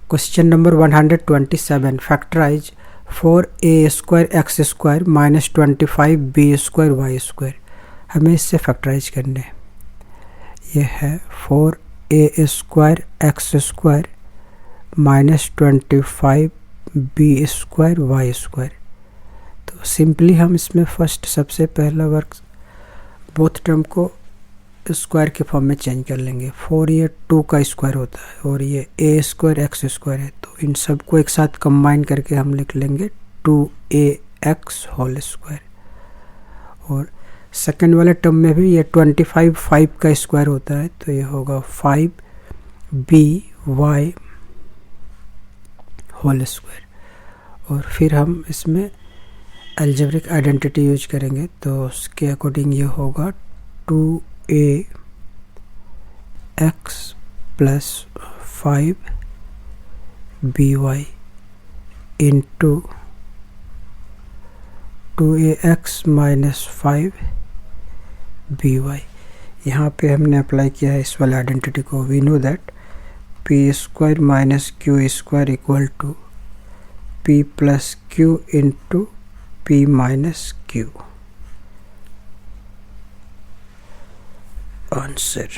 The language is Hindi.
Question number 127. Factorize 4a square x square minus 25b square y square. हमें इससे फैक्टराइज करने हैं. यह है 4a square x square minus 25b square y square. तो सिंपली हम इसमें फर्स्ट सबसे पहला वर्क बोथ टर्म को स्क्वायर के फॉर्म में चेंज कर लेंगे. 4 ये 2 का स्क्वायर होता है और ये a स्क्वायर एक्स स्क्वायर है, तो इन सब को एक साथ कंबाइन करके हम लिख लेंगे 2ax होल स्क्वायर. और सेकेंड वाले टर्म में भी ये 25 5 का स्क्वायर होता है, तो ये होगा 5by होल स्क्वायर. और फिर हम इसमें अलजेब्रिक आइडेंटिटी यूज करेंगे, तो उसके अकॉर्डिंग ये होगा 2ax plus 5by into 2ax minus 5by. यहाँ पे हमने अप्लाई किया है इस वाले आइडेंटिटी को. We know that p square minus q square equal to p plus q into p minus q. Answer